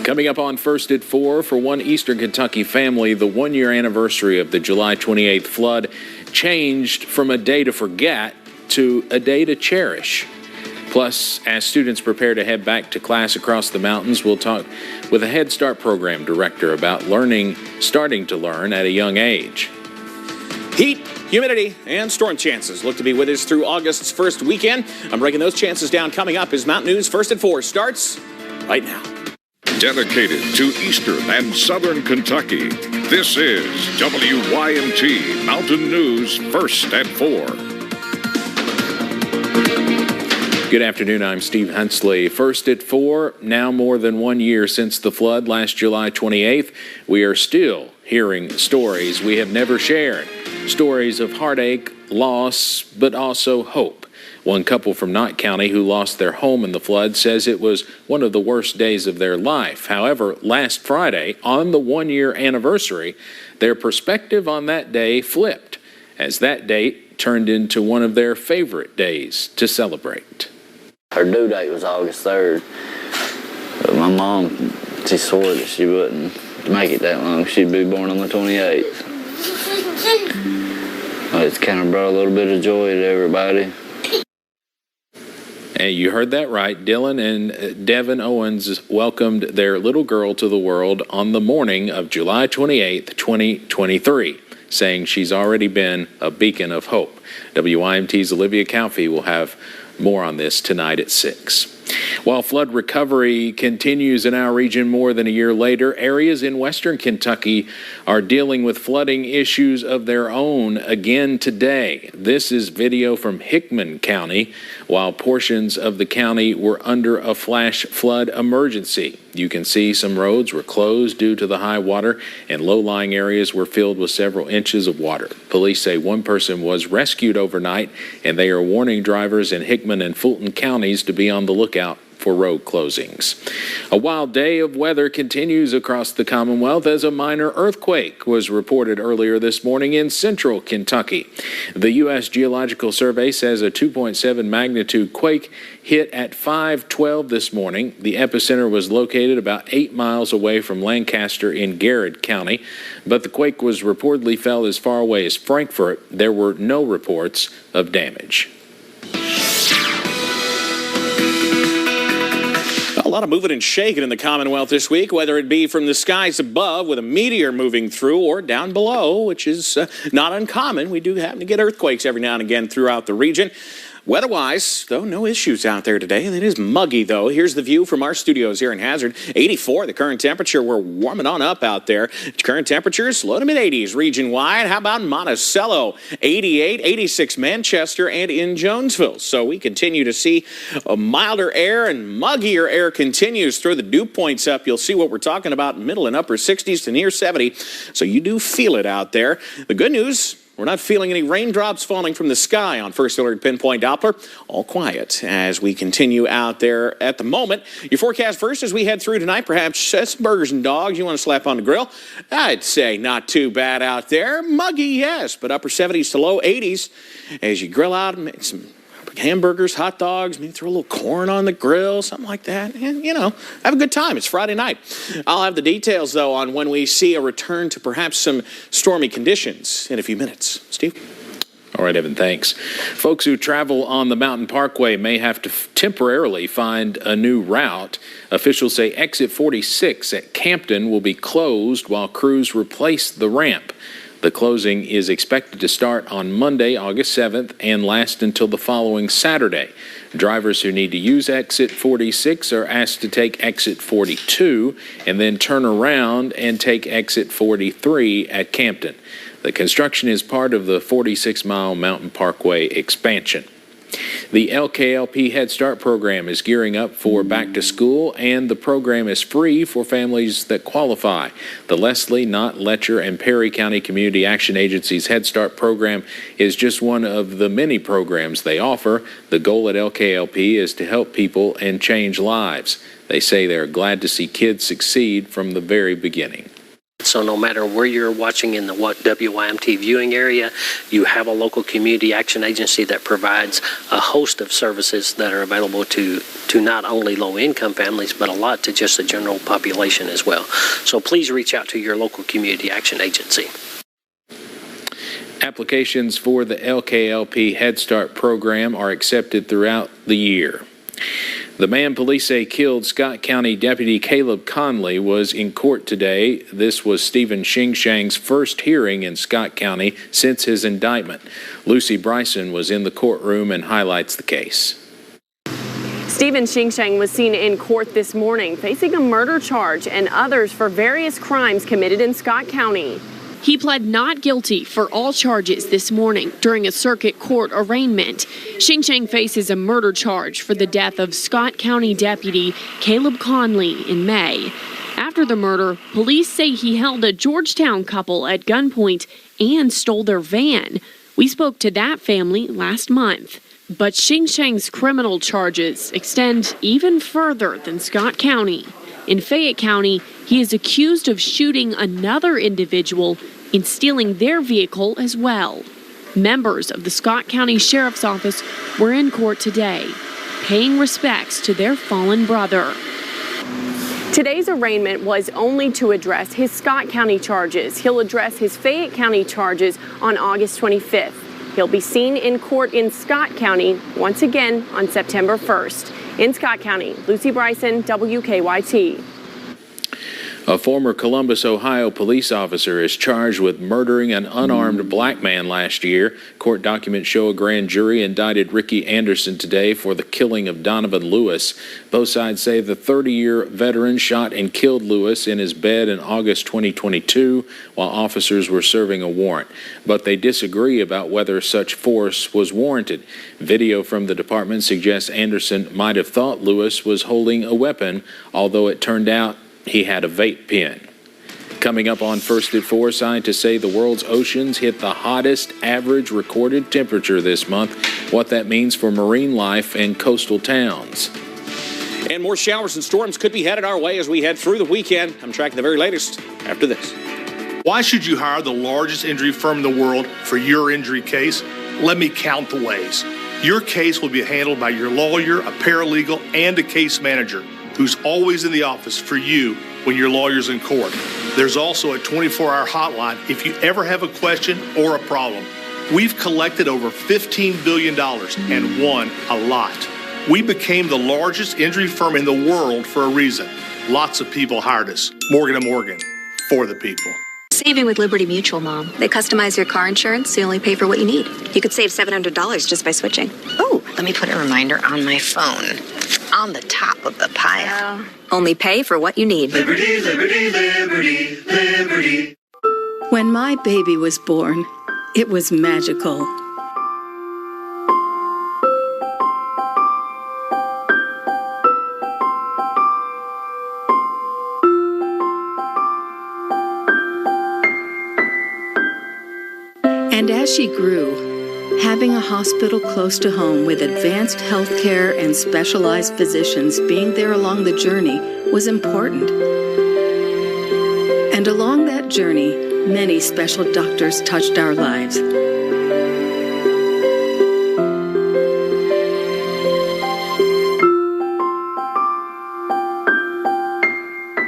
Coming up on First at 4, for one Eastern Kentucky family, the one-year anniversary of the July 28th flood changed from a day to forget to a day to cherish. Plus, as students prepare to head back to class across the mountains, we'll talk with a Head Start program director about starting to learn at a young age. Heat, humidity, and storm chances look to be with us through August's first weekend. I'm breaking those chances down coming up as Mountain News First at 4 starts right now. Dedicated to Eastern and Southern Kentucky, this is WYMT Mountain News First at 4. Good afternoon, I'm Steve Hensley. First at 4, now more than 1 year since the flood last July 28th, we are still hearing stories we have never shared. Stories of heartache, loss, but also hope. One couple from Knott County who lost their home in the flood says it was one of the worst days of their life. However, last Friday, on the 1-year anniversary, their perspective on that day flipped, as that date turned into one of their favorite days to celebrate. Her due date was August 3rd. But my mom, she swore that she wouldn't make it that long. She'd be born on the 28th. It's kind of brought a little bit of joy to everybody. And you heard that right. Dylan and Devin Owens welcomed their little girl to the world on the morning of July 28th, 2023, saying she's already been a beacon of hope. WYMT's Olivia Calfee will have more on this tonight at 6. While flood recovery continues in our region more than a year later, areas in western Kentucky are dealing with flooding issues of their own again today. This is video from Hickman County, while portions of the county were under a flash flood emergency. You can see some roads were closed due to the high water, and low-lying areas were filled with several inches of water. Police say one person was rescued overnight, and they are warning drivers in Hickman and Fulton counties to be on the lookout for road closings. A wild day of weather continues across the Commonwealth as a minor earthquake was reported earlier this morning in central Kentucky. The U.S. Geological Survey says a 2.7 magnitude quake hit at 5:12 this morning. The epicenter was located about 8 miles away from Lancaster in Garrett County, but the quake was reportedly felt as far away as Frankfort. There were no reports of damage. A lot of moving and shaking in the Commonwealth this week, whether it be from the skies above with a meteor moving through or down below, which is not uncommon. We do happen to get earthquakes every now and again throughout the region. Weather-wise, though, no issues out there today. It is muggy, though. Here's the view from our studios here in Hazard. 84, the current temperature. We're warming on up out there. Current temperatures, low to mid-80s region-wide. How about Monticello? 88, 86 Manchester, and in Jonesville. So we continue to see a milder air, and muggier air continues. Throw the dew points up. You'll see what we're talking about, middle and upper 60s to near 70. So you do feel it out there. The good news, we're not feeling any raindrops falling from the sky on First Alert Pinpoint Doppler. All quiet as we continue out there at the moment. Your forecast first as we head through tonight, perhaps some burgers and dogs you want to slap on the grill. I'd say not too bad out there. Muggy, yes, but upper 70s to low 80s as you grill out and make some hamburgers, hot dogs, maybe throw a little corn on the grill, something like that. And, have a good time. It's Friday night. I'll have the details, though, on when we see a return to perhaps some stormy conditions in a few minutes. Steve? All right, Evan, thanks. Folks who travel on the Mountain Parkway may have to temporarily find a new route. Officials say exit 46 at Campton will be closed while crews replace the ramp. The closing is expected to start on Monday, August 7th, and last until the following Saturday. Drivers who need to use exit 46 are asked to take exit 42 and then turn around and take exit 43 at Campton. The construction is part of the 46-mile Mountain Parkway expansion. The LKLP Head Start program is gearing up for back to school, and the program is free for families that qualify. The Leslie, Knott, Letcher, and Perry County Community Action Agency's Head Start program is just one of the many programs they offer. The goal at LKLP is to help people and change lives. They say they're glad to see kids succeed from the very beginning. So no matter where you're watching in the WYMT viewing area, you have a local community action agency that provides a host of services that are available to not only low-income families, but a lot to just the general population as well. So please reach out to your local community action agency. Applications for the LKLP Head Start program are accepted throughout the year. The man police say killed Scott County Deputy Caleb Conley was in court today. This was Stephen Shingshang's first hearing in Scott County since his indictment. Lucy Bryson was in the courtroom and highlights the case. Stephen Shingshang was seen in court this morning facing a murder charge and others for various crimes committed in Scott County. He pled not guilty for all charges this morning during a circuit court arraignment. Shingshang faces a murder charge for the death of Scott County Deputy Caleb Conley in May. After the murder, police say he held a Georgetown couple at gunpoint and stole their van. We spoke to that family last month. But Shingshang's criminal charges extend even further than Scott County. In Fayette County, he is accused of shooting another individual and stealing their vehicle as well. Members of the Scott County Sheriff's Office were in court today, paying respects to their fallen brother. Today's arraignment was only to address his Scott County charges. He'll address his Fayette County charges on August 25th. He'll be seen in court in Scott County once again on September 1st. In Scott County, Lucy Bryson, WKYT. A former Columbus, Ohio police officer is charged with murdering an unarmed black man last year. Court documents show a grand jury indicted Ricky Anderson today for the killing of Donovan Lewis. Both sides say the 30-year veteran shot and killed Lewis in his bed in August 2022 while officers were serving a warrant. But they disagree about whether such force was warranted. Video from the department suggests Anderson might have thought Lewis was holding a weapon, although it turned out he had a vape pen. Coming up on First at 4, scientists say the world's oceans hit the hottest average recorded temperature this month. What that means for marine life and coastal towns. And more showers and storms could be headed our way as we head through the weekend. I'm tracking the very latest after this. Why should you hire the largest injury firm in the world for your injury case? Let me count the ways. Your case will be handled by your lawyer, a paralegal, and a case manager who's always in the office for you when your lawyer's in court. There's also a 24-hour hotline if you ever have a question or a problem. We've collected over $15 billion and won a lot. We became the largest injury firm in the world for a reason. Lots of people hired us. Morgan & Morgan, for the people. Saving with Liberty Mutual, Mom. They customize your car insurance so you only pay for what you need. You could save $700 just by switching. Oh, let me put a reminder on my phone. On the top of the pile. Only pay for what you need. Liberty, liberty, liberty, liberty. When my baby was born, it was magical. And as she grew, having a hospital close to home with advanced health care and specialized physicians being there along the journey was important. And along that journey, many special doctors touched our lives.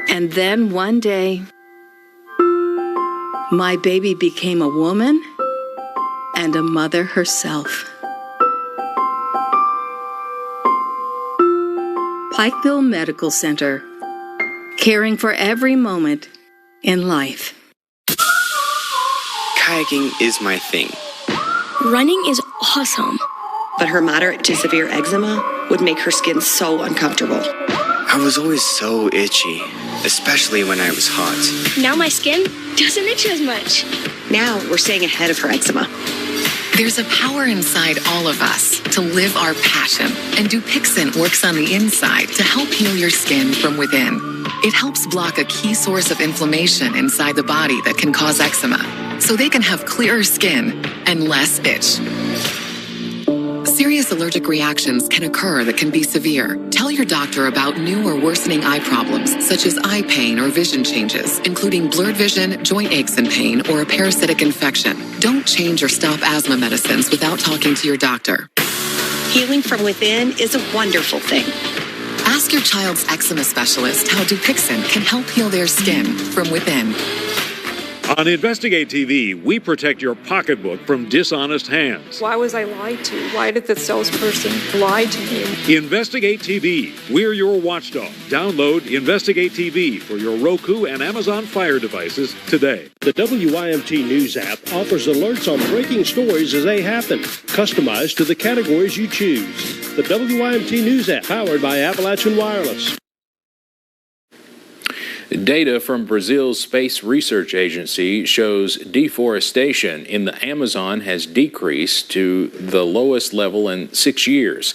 And then one day, my baby became a woman and a mother herself. Pikeville Medical Center, caring for every moment in life. Kayaking is my thing. Running is awesome. But her moderate to severe eczema would make her skin so uncomfortable. I was always so itchy, especially when I was hot. Now my skin doesn't itch as much. Now we're staying ahead of her eczema. There's a power inside all of us to live our passion, and Dupixent works on the inside to help heal your skin from within. It helps block a key source of inflammation inside the body that can cause eczema, so they can have clearer skin and less itch. Serious allergic reactions can occur that can be severe. Tell your doctor about new or worsening eye problems, such as eye pain or vision changes, including blurred vision, joint aches and pain, or a parasitic infection. Don't change or stop asthma medicines without talking to your doctor. Healing from within is a wonderful thing. Ask your child's eczema specialist how Dupixent can help heal their skin from within. On Investigate TV, we protect your pocketbook from dishonest hands. Why was I lied to? Why did the salesperson lie to me? Investigate TV, we're your watchdog. Download Investigate TV for your Roku and Amazon Fire devices today. The WYMT News app offers alerts on breaking stories as they happen, customized to the categories you choose. The WYMT News app, powered by Appalachian Wireless. Data from Brazil's Space Research Agency shows deforestation in the Amazon has decreased to the lowest level in 6 years.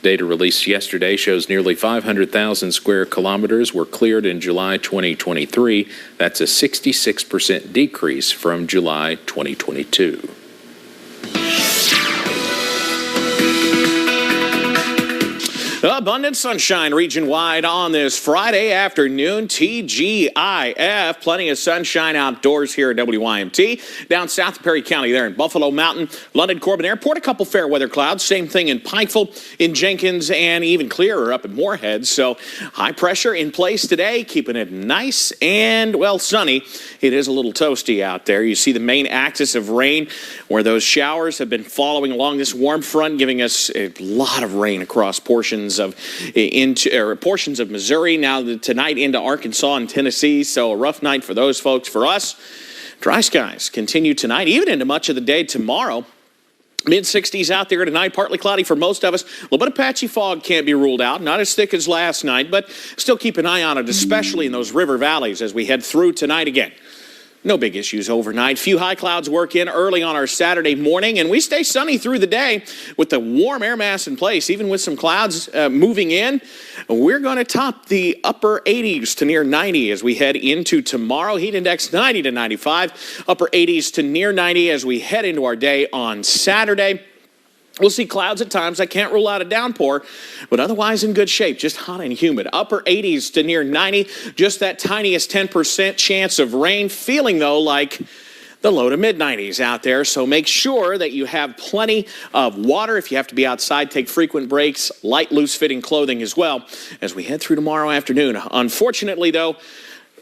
Data released yesterday shows nearly 500,000 square kilometers were cleared in July 2023. That's a 66% decrease from July 2022. Abundant sunshine region-wide on this Friday afternoon. TGIF, plenty of sunshine outdoors here at WYMT. Down south of Perry County there in Buffalo Mountain, London Corbin Airport, a couple fair weather clouds. Same thing in Pikeville, in Jenkins, and even clearer up at Moorhead. So high pressure in place today, keeping it nice and, well, sunny. It is a little toasty out there. You see the main axis of rain where those showers have been following along this warm front, giving us a lot of rain across portions of Missouri, now tonight into Arkansas and Tennessee. So a rough night for those folks. For us, dry skies continue tonight, even into much of the day tomorrow. Mid-60s out there tonight, partly cloudy for most of us. A little bit of patchy fog can't be ruled out. Not as thick as last night, but still keep an eye on it, especially in those river valleys as we head through tonight again. No big issues overnight. Few high clouds work in early on our Saturday morning, and we stay sunny through the day with the warm air mass in place. Even with some clouds moving in, we're going to top the upper 80s to near 90 as we head into tomorrow. Heat index 90 to 95, upper 80s to near 90 as we head into our day on Saturday. We'll see clouds at times. I can't rule out a downpour, but otherwise in good shape, just hot and humid. Upper 80s to near 90, just that tiniest 10% chance of rain. Feeling, though, like the low to mid-90s out there, so make sure that you have plenty of water. If you have to be outside, take frequent breaks, light, loose-fitting clothing as well as we head through tomorrow afternoon. Unfortunately, though,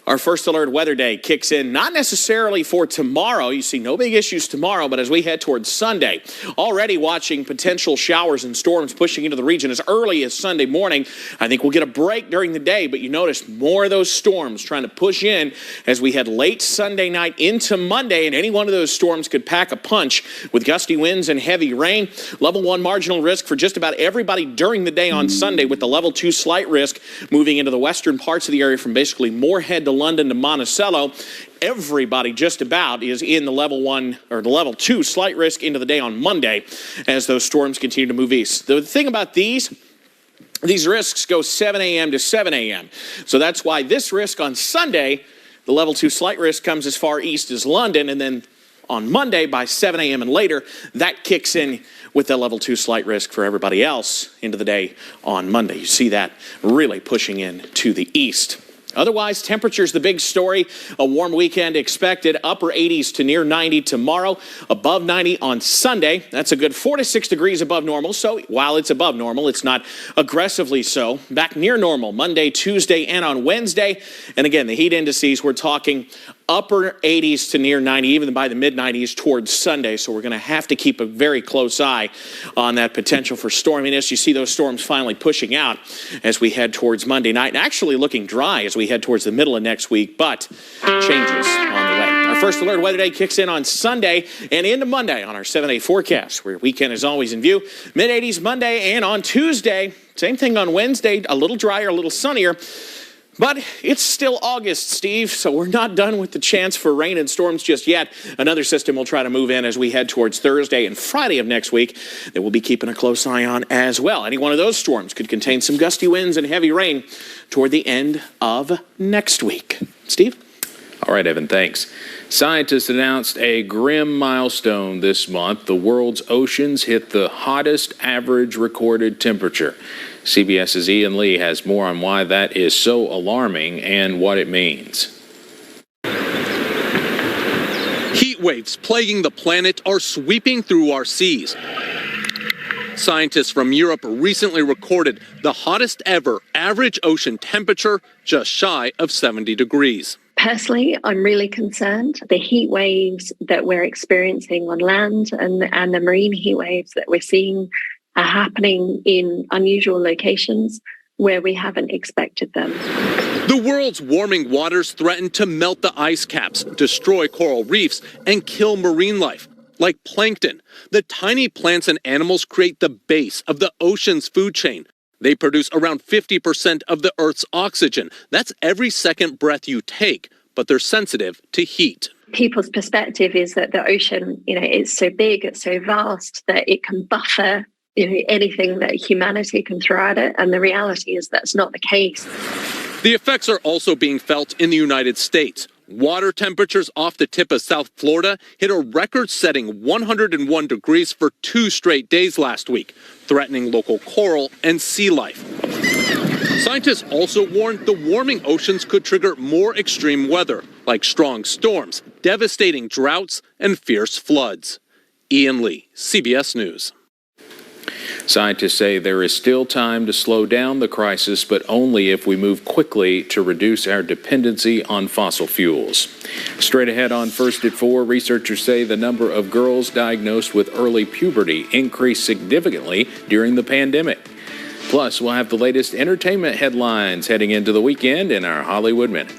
our first alert weather day kicks in, not necessarily for tomorrow. You see no big issues tomorrow, but as we head towards Sunday, already watching potential showers and storms pushing into the region as early as Sunday morning. I think we'll get a break during the day, but you notice more of those storms trying to push in as we head late Sunday night into Monday, and any one of those storms could pack a punch with gusty winds and heavy rain. Level 1 marginal risk for just about everybody during the day on Sunday, with the level 2 slight risk moving into the western parts of the area from basically Moorhead to London to Monticello. Everybody just about is in the level 1 or the level 2 slight risk into the day on Monday as those storms continue to move east. The thing about these risks go 7 a.m. to 7 a.m. So that's why this risk on Sunday, the level 2 slight risk, comes as far east as London, and then on Monday by 7 a.m. and later, that kicks in with the level 2 slight risk for everybody else into the day on Monday. You see that really pushing in to the east. Otherwise, temperatures the big story. A warm weekend expected. Upper 80s to near 90 tomorrow. Above 90 on Sunday. That's a good 4 to 6 degrees above normal. So while it's above normal, it's not aggressively so. Back near normal Monday, Tuesday, and on Wednesday. And again, the heat indices, we're talking upper 80s to near 90, even by the mid-90s towards Sunday. So we're going to have to keep a very close eye on that potential for storminess. You see those storms finally pushing out as we head towards Monday night, and actually looking dry as we head towards the middle of next week, but changes on the way. Our first alert weather day kicks in on Sunday and into Monday on our 7-day forecast, where weekend is always in view. Mid-80s Monday, and on Tuesday, same thing on Wednesday, a little drier, a little sunnier. But it's still August, Steve, so we're not done with the chance for rain and storms just yet. Another system will try to move in as we head towards Thursday and Friday of next week that we'll be keeping a close eye on as well. Any one of those storms could contain some gusty winds and heavy rain toward the end of next week. Steve? All right, Evan, thanks. Scientists announced a grim milestone this month. The world's oceans hit the hottest average recorded temperature. CBS's Ian Lee has more on why that is so alarming and what it means. Heat waves plaguing the planet are sweeping through our seas. Scientists from Europe recently recorded the hottest ever average ocean temperature, just shy of 70 degrees. Personally, I'm really concerned. The heat waves that we're experiencing on land and the marine heat waves that we're seeing are happening in unusual locations where we haven't expected them. The world's warming waters threaten to melt the ice caps, destroy coral reefs, and kill marine life, like plankton. The tiny plants and animals create the base of the ocean's food chain. They produce around 50% of the Earth's oxygen. That's every second breath you take, but they're sensitive to heat. People's perspective is that the ocean, it's so big, it's so vast that it can buffer anything that humanity can throw at it. And the reality is that's not the case. The effects are also being felt in the United States. Water temperatures off the tip of South Florida hit a record-setting 101 degrees for 2 straight days last week, threatening local coral and sea life. Scientists also warned the warming oceans could trigger more extreme weather, like strong storms, devastating droughts, and fierce floods. Ian Lee, CBS News. Scientists say there is still time to slow down the crisis, but only if we move quickly to reduce our dependency on fossil fuels. Straight ahead on First at 4, researchers say the number of girls diagnosed with early puberty increased significantly during the pandemic. Plus, we'll have the latest entertainment headlines heading into the weekend in our Hollywood Minute.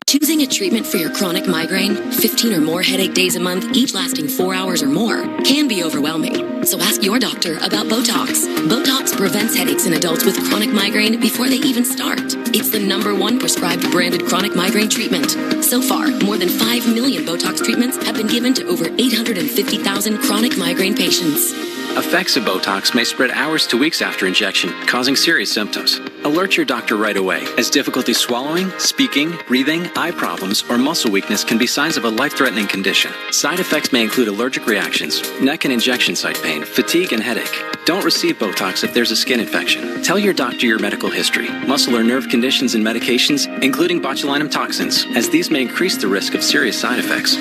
Choosing a treatment for your chronic migraine, 15 or more headache days a month, each lasting 4 hours or more, can be overwhelming. So ask your doctor about Botox. Botox prevents headaches in adults with chronic migraine before they even start. It's the #1 prescribed branded chronic migraine treatment. So far, more than 5 million Botox treatments have been given to over 850,000 chronic migraine patients. Effects of Botox may spread hours to weeks after injection, causing serious symptoms. Alert your doctor right away, as difficulty swallowing, speaking, breathing, eye problems, or muscle weakness can be signs of a life-threatening condition. Side effects may include allergic reactions, neck and injection site pain, fatigue, and headache. Don't receive Botox if there's a skin infection. Tell your doctor your medical history, muscle or nerve conditions and medications, including botulinum toxins, as these may increase the risk of serious side effects.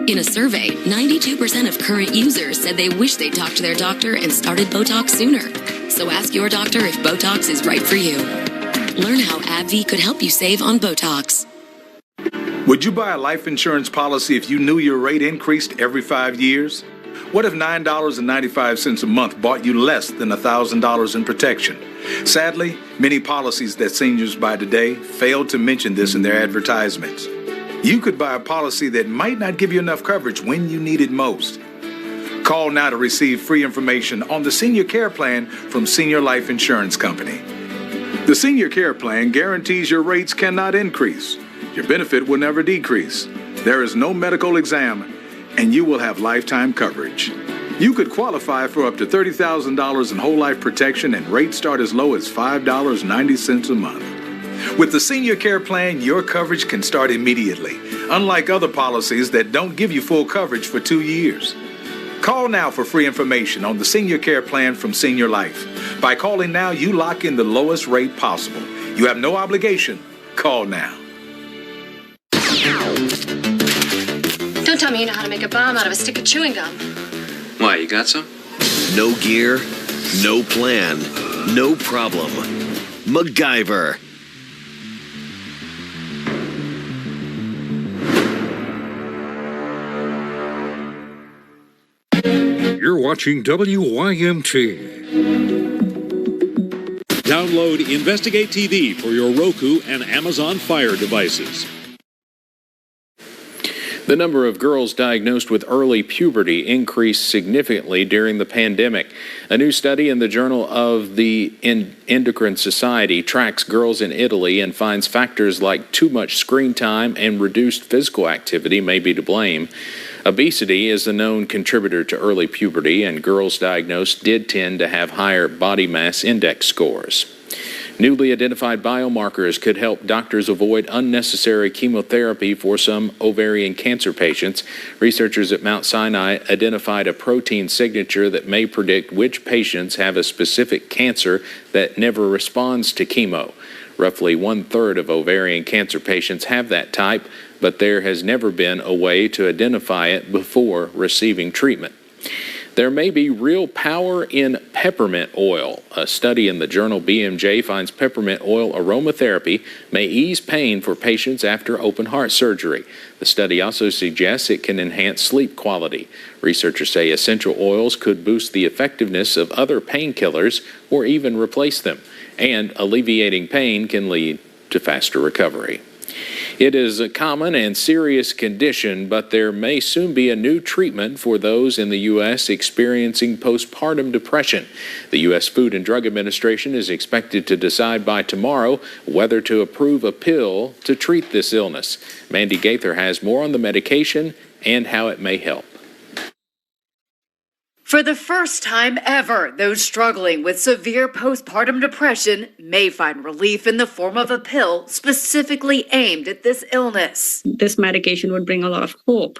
In a survey, 92% of current users said they wish they talked to their doctor and started Botox sooner. So ask your doctor if Botox is right for you. Learn how AbbVie could help you save on Botox. Would you buy a life insurance policy if you knew your rate increased every 5 years? What if $9.95 a month bought you less than $1,000 in protection? Sadly, many policies that seniors buy today fail to mention this in their advertisements. You could buy a policy that might not give you enough coverage when you need it most. Call now to receive free information on the Senior Care Plan from Senior Life Insurance Company. The Senior Care Plan guarantees your rates cannot increase. Your benefit will never decrease. There is no medical exam, and you will have lifetime coverage. You could qualify for up to $30,000 in whole life protection, and rates start as low as $5.90 a month. With the Senior Care Plan, your coverage can start immediately, unlike other policies that don't give you full coverage for 2 years. Call now for free information on the Senior Care Plan from Senior Life. By calling now, you lock in the lowest rate possible. You have no obligation. Call now. Don't tell me you know how to make a bomb out of a stick of chewing gum. Why, you got some? No gear, no plan, no problem. MacGyver. You're watching WYMT. Download Investigate TV for your Roku and Amazon Fire devices. The number of girls diagnosed with early puberty increased significantly during the pandemic. A new study in the Journal of the Endocrine Society tracks girls in Italy and finds factors like too much screen time and reduced physical activity may be to blame. Obesity is a known contributor to early puberty, and girls diagnosed did tend to have higher body mass index scores. Newly identified biomarkers could help doctors avoid unnecessary chemotherapy for some ovarian cancer patients. Researchers at Mount Sinai identified a protein signature that may predict which patients have a specific cancer that never responds to chemo. Roughly 1/3 of ovarian cancer patients have that type, but there has never been a way to identify it before receiving treatment. There may be real power in peppermint oil. A study in the journal BMJ finds peppermint oil aromatherapy may ease pain for patients after open heart surgery. The study also suggests it can enhance sleep quality. Researchers say essential oils could boost the effectiveness of other painkillers or even replace them. And alleviating pain can lead to faster recovery. It is a common and serious condition, but there may soon be a new treatment for those in the U.S. experiencing postpartum depression. The U.S. Food and Drug Administration is expected to decide by tomorrow whether to approve a pill to treat this illness. Mandy Gaither has more on the medication and how it may help. For the first time ever, those struggling with severe postpartum depression may find relief in the form of a pill specifically aimed at this illness. This medication would bring a lot of hope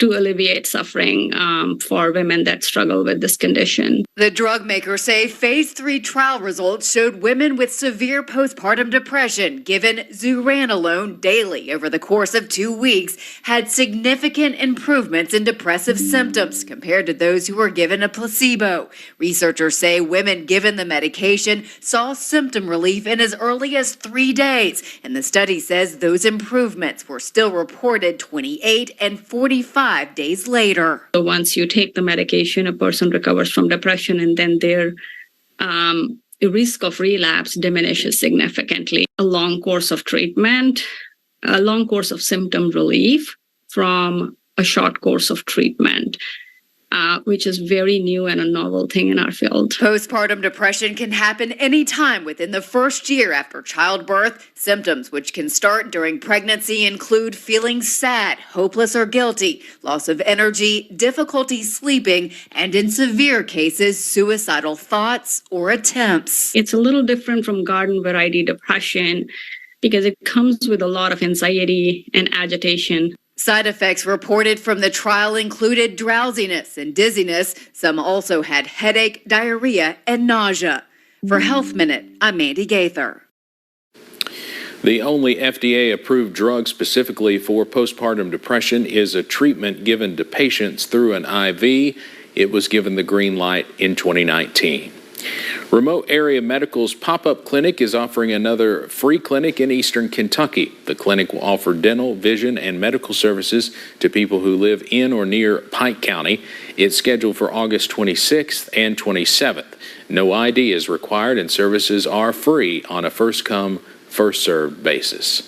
to alleviate suffering for women that struggle with this condition. The drug makers say phase 3 trial results showed women with severe postpartum depression given zuranolone daily over the course of 2 weeks had significant improvements in depressive symptoms compared to those who were given a placebo. Researchers say women given the medication saw symptom relief in as early as 3 days, and the study says those improvements were still reported 28 and 45 days later. So once you take the medication, a person recovers from depression, and then their risk of relapse diminishes significantly. A long course of treatment, a long course of symptom relief from a short course of treatment, which is very new and a novel thing in our field. Postpartum depression can happen anytime within the first year after childbirth. Symptoms which can start during pregnancy include feeling sad, hopeless, or guilty, loss of energy, difficulty sleeping, and in severe cases, suicidal thoughts or attempts. It's a little different from garden variety depression because it comes with a lot of anxiety and agitation. Side effects reported from the trial included drowsiness and dizziness. Some also had headache, diarrhea, and nausea. For Health Minute, I'm Mandy Gaither. The only FDA-approved drug specifically for postpartum depression is a treatment given to patients through an IV. It was given the green light in 2019. Remote Area Medical's pop-up clinic is offering another free clinic in eastern Kentucky. The clinic will offer dental, vision, and medical services to people who live in or near Pike County. It's scheduled for August 26th and 27th. No ID is required, and services are free on a first-come, first-served basis.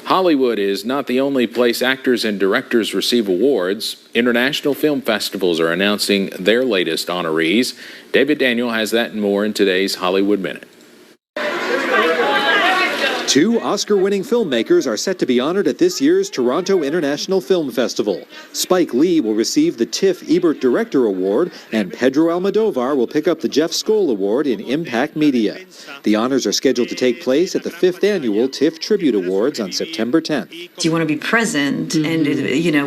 Hollywood is not the only place actors and directors receive awards. International film festivals are announcing their latest honorees. David Daniel has that and more in today's Hollywood Minute. 2 Oscar-winning filmmakers are set to be honored at this year's Toronto International Film Festival. Spike Lee will receive the TIFF Ebert Director Award, and Pedro Almodovar will pick up the Jeff Skoll Award in Impact Media. The honors are scheduled to take place at the 5th Annual TIFF Tribute Awards on September 10th. You want to be present and,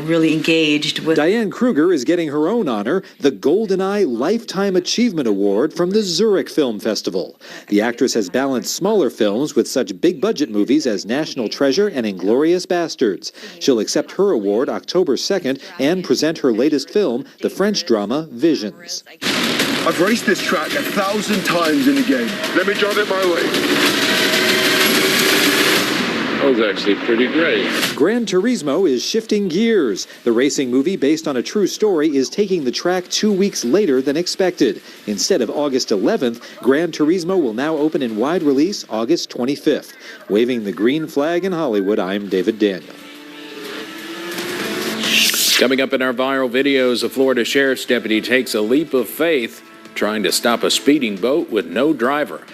really engaged with... Diane Kruger is getting her own honor, the GoldenEye Lifetime Achievement Award from the Zurich Film Festival. The actress has balanced smaller films with such big-budget movies as National Treasure and Inglourious Bastards. She'll accept her award October 2nd and present her latest film, the French drama Visions. I've raced this track 1,000 times in the game. Let me drive it my way. That was actually pretty great. Gran Turismo is shifting gears. The racing movie, based on a true story, is taking the track 2 weeks later than expected. Instead of August 11th, Gran Turismo will now open in wide release August 25th. Waving the green flag in Hollywood, I'm David Daniel. Coming up in our viral videos, a Florida sheriff's deputy takes a leap of faith trying to stop a speeding boat with no driver.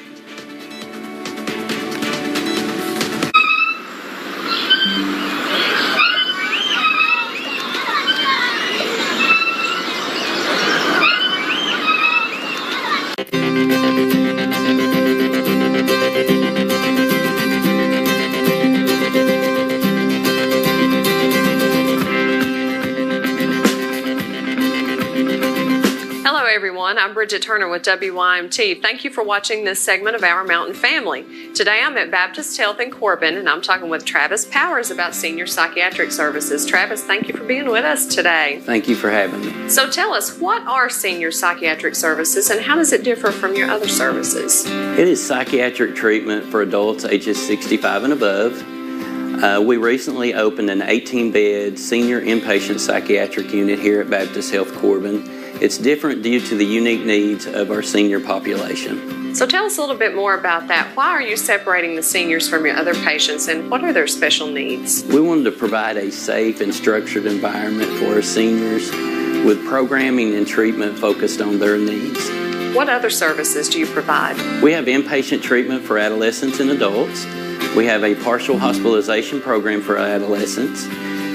I'm Bridget Turner with WYMT. Thank you for watching this segment of Our Mountain Family. Today I'm at Baptist Health in Corbin, and I'm talking with Travis Powers about senior psychiatric services. Travis, thank you for being with us today. Thank you for having me. So tell us, what are senior psychiatric services and how does it differ from your other services? It is psychiatric treatment for adults ages 65 and above. We recently opened an 18-bed senior inpatient psychiatric unit here at Baptist Health Corbin. It's different due to the unique needs of our senior population. So tell us a little bit more about that. Why are you separating the seniors from your other patients, and what are their special needs? We wanted to provide a safe and structured environment for our seniors with programming and treatment focused on their needs. What other services do you provide? We have inpatient treatment for adolescents and adults. We have a partial hospitalization program for adolescents.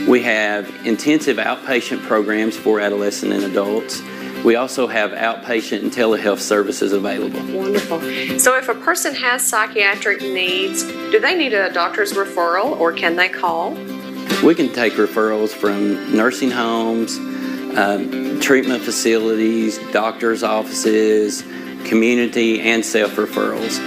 We have intensive outpatient programs for adolescents and adults. We also have outpatient and telehealth services available. Wonderful. So if a person has psychiatric needs, do they need a doctor's referral or can they call? We can take referrals from nursing homes, treatment facilities, doctor's offices, community, and self-referrals.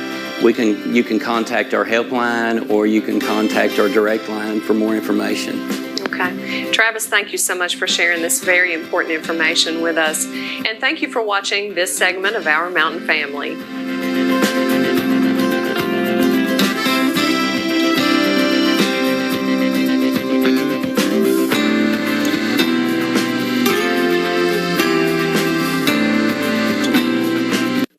You can contact our helpline or you can contact our direct line for more information. Okay. Travis, thank you so much for sharing this very important information with us. And thank you for watching this segment of Our Mountain Family.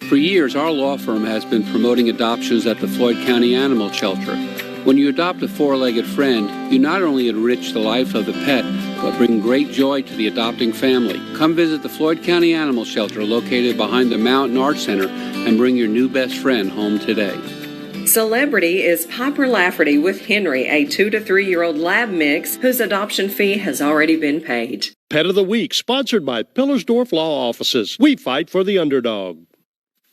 For years, our law firm has been promoting adoptions at the Floyd County Animal Shelter. When you adopt a four-legged friend, you not only enrich the life of the pet, but bring great joy to the adopting family. Come visit the Floyd County Animal Shelter located behind the Mountain Arts Center and bring your new best friend home today. Celebrity is Piper Lafferty with Henry, a 2 to 3-year-old lab mix whose adoption fee has already been paid. Pet of the Week, sponsored by Pillersdorf Law Offices. We fight for the underdog.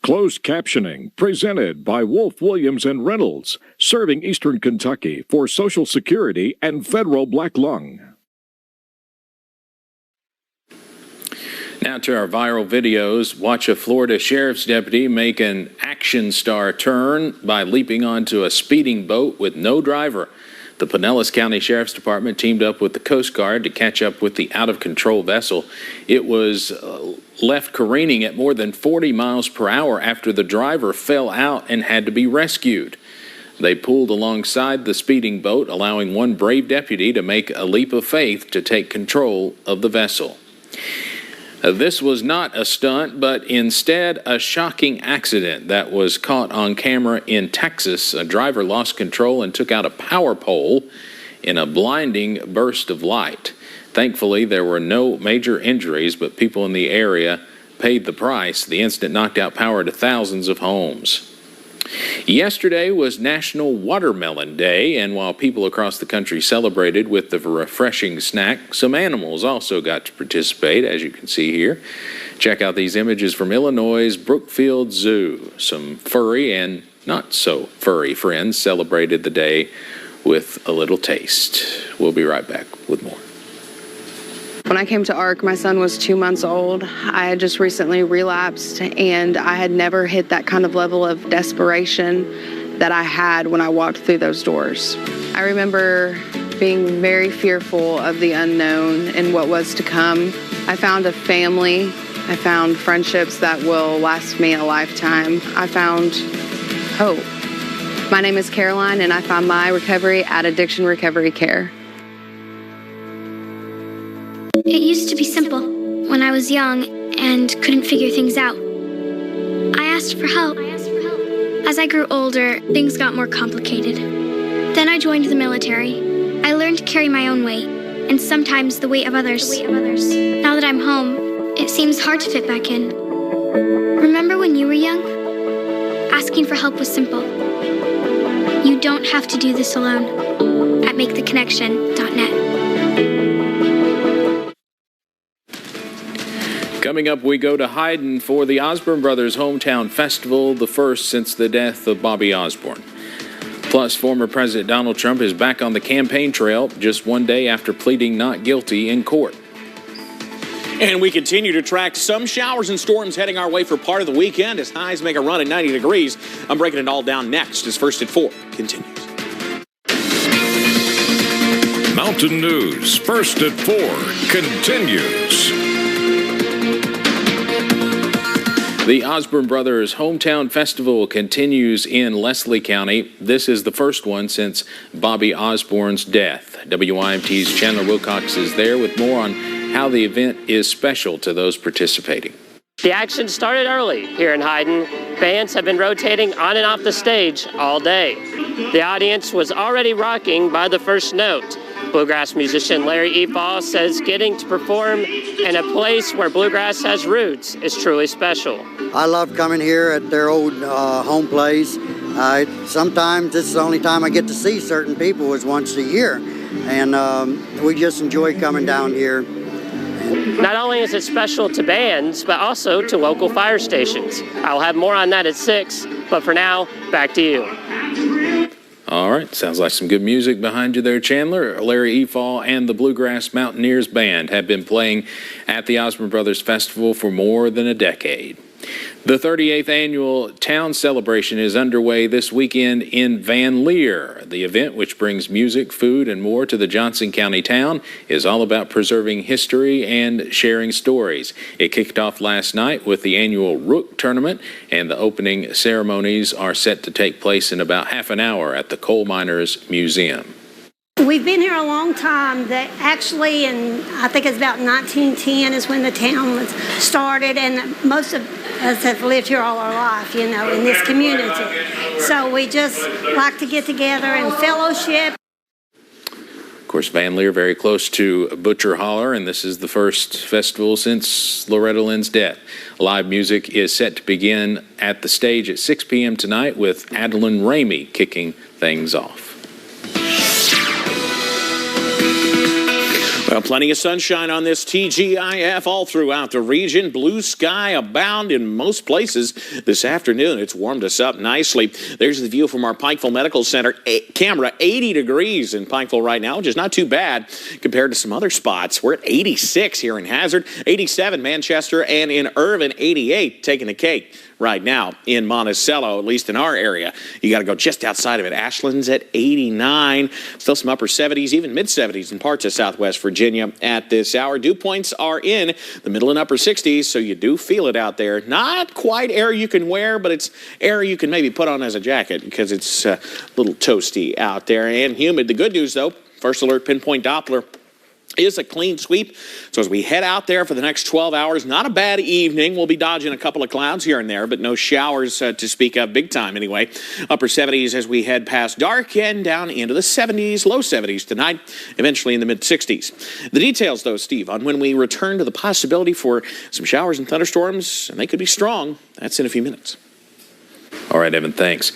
Closed captioning presented by Wolf, Williams, and Reynolds, serving Eastern Kentucky for Social Security and Federal Black Lung. Now to our viral videos. Watch a Florida sheriff's deputy make an action star turn by leaping onto a speeding boat with no driver. The Pinellas County Sheriff's Department teamed up with the Coast Guard to catch up with the out-of-control vessel. It was left careening at more than 40 miles per hour after the driver fell out and had to be rescued. They pulled alongside the speeding boat, allowing one brave deputy to make a leap of faith to take control of the vessel. This was not a stunt, but instead a shocking accident that was caught on camera in Texas. A driver lost control and took out a power pole in a blinding burst of light. Thankfully, there were no major injuries, but people in the area paid the price. The incident knocked out power to thousands of homes. Yesterday was National Watermelon Day, and while people across the country celebrated with the refreshing snack, some animals also got to participate, as you can see here. Check out these images from Illinois' Brookfield Zoo. Some furry and not so furry friends celebrated the day with a little taste. We'll be right back with more. When I came to ARC, my son was 2 months old. I had just recently relapsed, and I had never hit that kind of level of desperation that I had when I walked through those doors. I remember being very fearful of the unknown and what was to come. I found a family. I found friendships that will last me a lifetime. I found hope. My name is Caroline, and I found my recovery at Addiction Recovery Care. It used to be simple when I was young and couldn't figure things out. I asked for help. As I grew older, things got more complicated. Then I joined the military. I learned to carry my own weight, and sometimes the weight of others. Now that I'm home, it seems hard to fit back in. Remember when you were young? Asking for help was simple. You don't have to do this alone. At MakeTheConnection.net. Coming up, we go to Hyden for the Osborne Brothers Hometown Festival, the first since the death of Bobby Osborne. Plus, former President Donald Trump is back on the campaign trail just one day after pleading not guilty in court. And we continue to track some showers and storms heading our way for part of the weekend as highs make a run at 90 degrees. I'm breaking it all down next as First at 4 continues. Mountain News First at 4 continues. The Osborne Brothers Hometown Festival continues in Leslie County. This is the first one since Bobby Osborne's death. WYMT's Chandler Wilcox is there with more on how the event is special to those participating. The action started early here in Hyden. Bands have been rotating on and off the stage all day. The audience was already rocking by the first note. Bluegrass musician Larry Efall says getting to perform in a place where bluegrass has roots is truly special. I love coming here at their old home place. Sometimes this is the only time I get to see certain people is once a year. And we just enjoy coming down here. Not only is it special to bands, but also to local fire stations. I'll have more on that at 6, but for now, back to you. All right, sounds like some good music behind you there, Chandler. Larry Efall and the Bluegrass Mountaineers Band have been playing at the Osborne Brothers Festival for more than a decade. The 38th annual town celebration is underway this weekend in Van Leer. The event, which brings music, food, and more to the Johnson County town, is all about preserving history and sharing stories. It kicked off last night with the annual Rook Tournament, and the opening ceremonies are set to take place in about half an hour at the Coal Miners Museum. We've been here a long time. That actually, I think it's about 1910 is when the town was started, and most of us have lived here all our life, in this community. So we just like to get together and fellowship. Of course, Van Leer very close to Butcher Holler, and this is the first festival since Loretta Lynn's death. Live music is set to begin at the stage at 6 p.m. tonight with Adeline Ramey kicking things off. Well, plenty of sunshine on this TGIF all throughout the region. Blue sky abound in most places this afternoon. It's warmed us up nicely. There's the view from our Pikeville Medical Center camera. 80 degrees in Pikeville right now, which is not too bad compared to some other spots. We're at 86 here in Hazard, 87 Manchester, and in Irvin, 88, taking the cake right now in Monticello, at least in our area. You got to go just outside of it. Ashland's at 89. Still some upper 70s, even mid 70s in parts of Southwest Virginia at this hour. Dew points are in the middle and upper 60s, so you do feel it out there. Not quite air you can wear, but it's air you can maybe put on as a jacket because it's a little toasty out there and humid. The good news, though, first alert pinpoint Doppler is a clean sweep. So as we head out there for the next 12 hours, not a bad evening. We'll be dodging a couple of clouds here and there, but no showers to speak of big time anyway. Upper 70s as we head past dark and down into the 70s, low 70s tonight, eventually in the mid 60s. The details, though, Steve, on when we return to the possibility for some showers and thunderstorms, and they could be strong. That's in a few minutes. All right, Evan, thanks.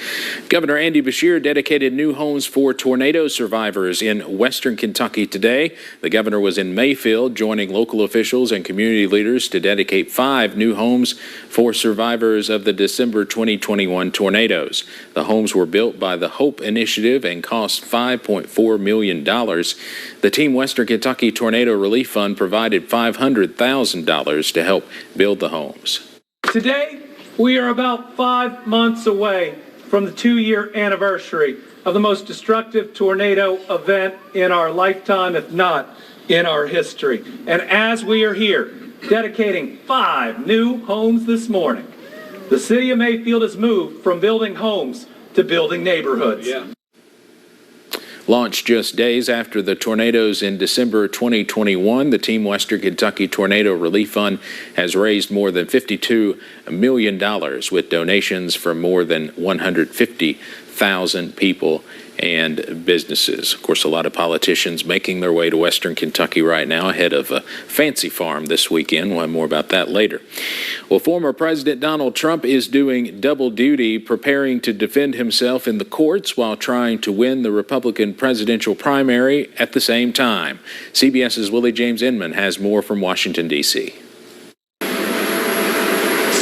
Governor Andy Beshear dedicated new homes for tornado survivors in western Kentucky today. The governor was in Mayfield, joining local officials and community leaders to dedicate 5 new homes for survivors of the December 2021 tornadoes. The homes were built by the Hope Initiative and cost $5.4 million. The Team Western Kentucky Tornado Relief Fund provided $500,000 to help build the homes. Today, we are about 5 months away from the 2-year anniversary of the most destructive tornado event in our lifetime, if not in our history. And as we are here, dedicating 5 new homes this morning, the city of Mayfield has moved from building homes to building neighborhoods. Launched just days after the tornadoes in December 2021, the Team Western Kentucky Tornado Relief Fund has raised more than $52 million with donations from more than 150,000 people and businesses. Of course, a lot of politicians making their way to Western Kentucky right now ahead of a fancy farm this weekend. We'll have more about that later. Well, former President Donald Trump is doing double duty, preparing to defend himself in the courts while trying to win the Republican presidential primary at the same time. CBS's Willie James Inman has more from Washington, D.C.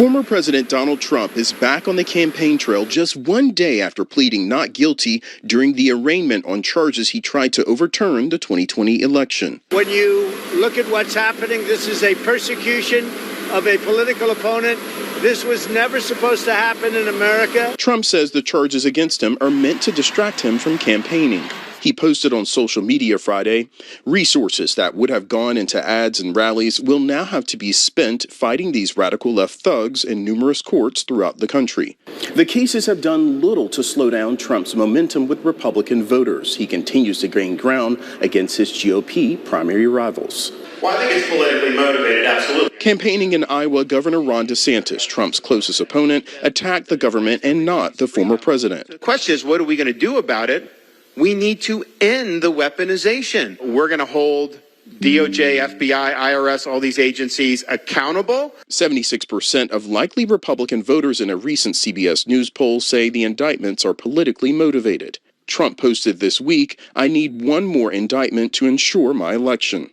Former President Donald Trump is back on the campaign trail just one day after pleading not guilty during the arraignment on charges he tried to overturn the 2020 election. When you look at what's happening, this is a persecution of a political opponent. This was never supposed to happen in America. Trump says the charges against him are meant to distract him from campaigning. He posted on social media Friday, resources that would have gone into ads and rallies will now have to be spent fighting these radical left thugs in numerous courts throughout the country. The cases have done little to slow down Trump's momentum with Republican voters. He continues to gain ground against his GOP primary rivals. Well, I think it's politically motivated, absolutely. Campaigning in Iowa, Governor Ron DeSantis, Trump's closest opponent, attacked the government and not the former president. The question is, what are we going to do about it? We need to end the weaponization. We're going to hold DOJ, FBI, IRS, all these agencies accountable. 76% of likely Republican voters in a recent CBS News poll say the indictments are politically motivated. Trump posted this week, "I need one more indictment to ensure my election."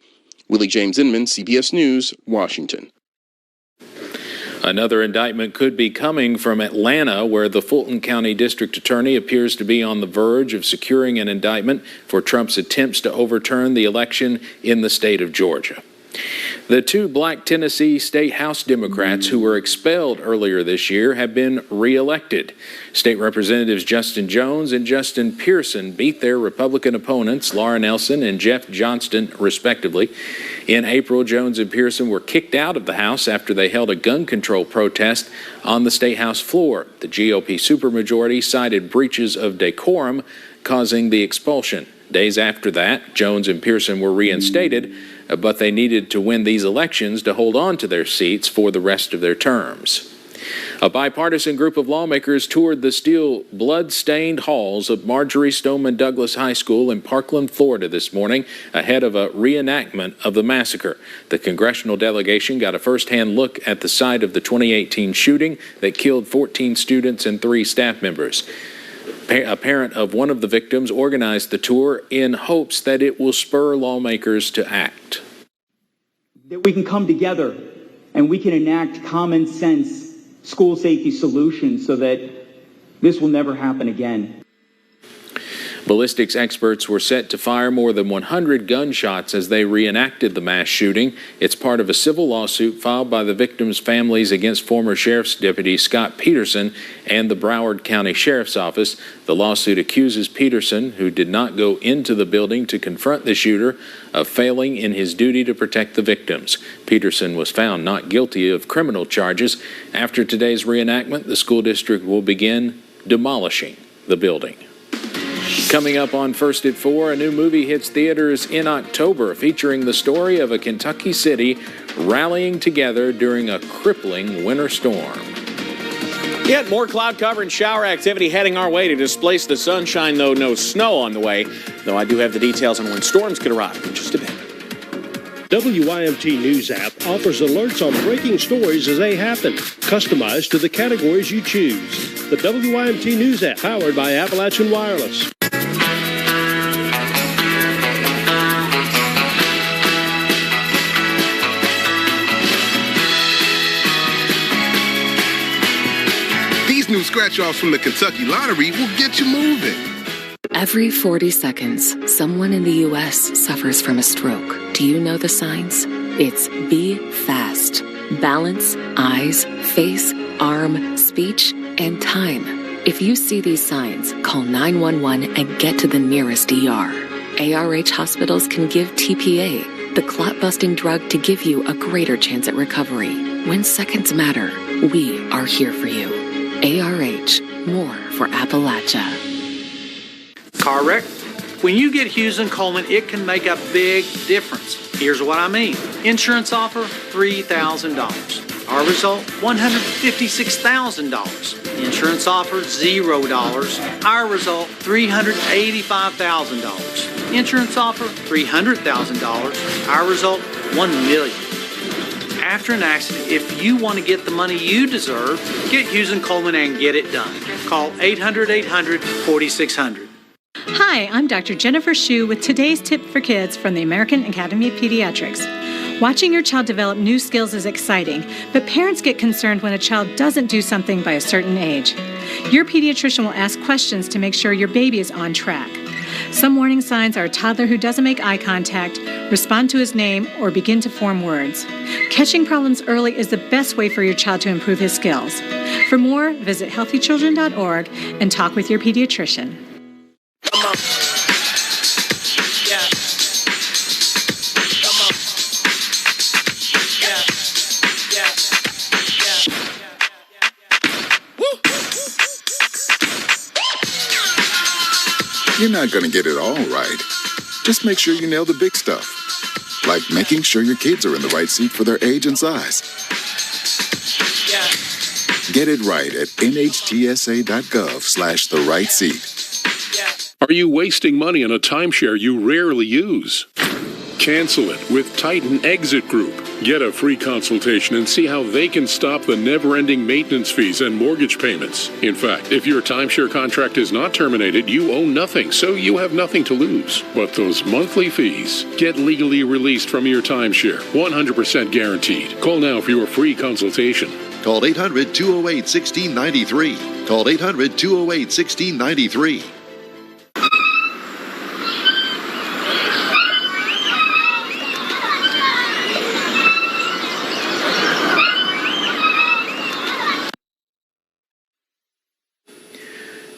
Willie James Inman, CBS News, Washington. Another indictment could be coming from Atlanta, where the Fulton County District Attorney appears to be on the verge of securing an indictment for Trump's attempts to overturn the election in the state of Georgia. The two black Tennessee State House Democrats who were expelled earlier this year have been reelected. State Representatives Justin Jones and Justin Pearson beat their Republican opponents, Laura Nelson and Jeff Johnston, respectively. In April, Jones and Pearson were kicked out of the House after they held a gun control protest on the State House floor. The GOP supermajority cited breaches of decorum, causing the expulsion. Days after that, Jones and Pearson were reinstated, but they needed to win these elections to hold on to their seats for the rest of their terms. A bipartisan group of lawmakers toured the steel blood-stained halls of Marjorie Stoneman Douglas High School in Parkland, Florida this morning ahead of a reenactment of the massacre. The congressional delegation got a first-hand look at the site of the 2018 shooting that killed 14 students and 3 staff members. A parent of one of the victims organized the tour in hopes that it will spur lawmakers to act. That we can come together and we can enact common sense school safety solutions so that this will never happen again. Ballistics experts were set to fire more than 100 gunshots as they reenacted the mass shooting. It's part of a civil lawsuit filed by the victims' families against former Sheriff's Deputy Scott Peterson and the Broward County Sheriff's Office. The lawsuit accuses Peterson, who did not go into the building to confront the shooter, of failing in his duty to protect the victims. Peterson was found not guilty of criminal charges. After today's reenactment, the school district will begin demolishing the building. Coming up on First at 4, a new movie hits theaters in October featuring the story of a Kentucky city rallying together during a crippling winter storm. Yet more cloud cover and shower activity heading our way to displace the sunshine, though no snow on the way. Though I do have the details on when storms could arrive in just a bit. WYMT News app offers alerts on breaking stories as they happen, customized to the categories you choose. The WYMT News app, powered by Appalachian Wireless. These new scratch-offs from the Kentucky Lottery will get you moving. Every 40 seconds, someone in the U.S. suffers from a stroke. Do you know the signs? It's be fast. Balance, eyes, face, arm, speech, and time. If you see these signs, call 911 and get to the nearest ER. ARH hospitals can give TPA, the clot-busting drug to give you a greater chance at recovery. When seconds matter, we are here for you. ARH, more for Appalachia. Car wreck? When you get Hughes & Coleman, it can make a big difference. Here's what I mean. Insurance offer, $3,000. Our result, $156,000. Insurance offer, $0. Our result, $385,000. Insurance offer, $300,000. Our result, $1 million. After an accident, if you want to get the money you deserve, get Hughes & Coleman and get it done. Call 800-800-4600. Hi, I'm Dr. Jennifer Shue with today's tip for kids from the American Academy of Pediatrics. Watching your child develop new skills is exciting, but parents get concerned when a child doesn't do something by a certain age. Your pediatrician will ask questions to make sure your baby is on track. Some warning signs are a toddler who doesn't make eye contact, respond to his name, or begin to form words. Catching problems early is the best way for your child to improve his skills. For more, visit healthychildren.org and talk with your pediatrician. Come on. Yeah. Come on. Yeah. Yeah. Yeah. Woo. You're not going to get it all right. Just make sure you nail the big stuff. Like making sure your kids are in the right seat for their age and size. Yeah. Get it right at nhtsa.gov/the-right-seat. Are you wasting money on a timeshare you rarely use? Cancel it with Titan Exit Group. Get a free consultation and see how they can stop the never-ending maintenance fees and mortgage payments. In fact, if your timeshare contract is not terminated, you owe nothing, so you have nothing to lose. But those monthly fees, get legally released from your timeshare, 100% guaranteed. Call now for your free consultation. Call 800-208-1693. Call 800-208-1693.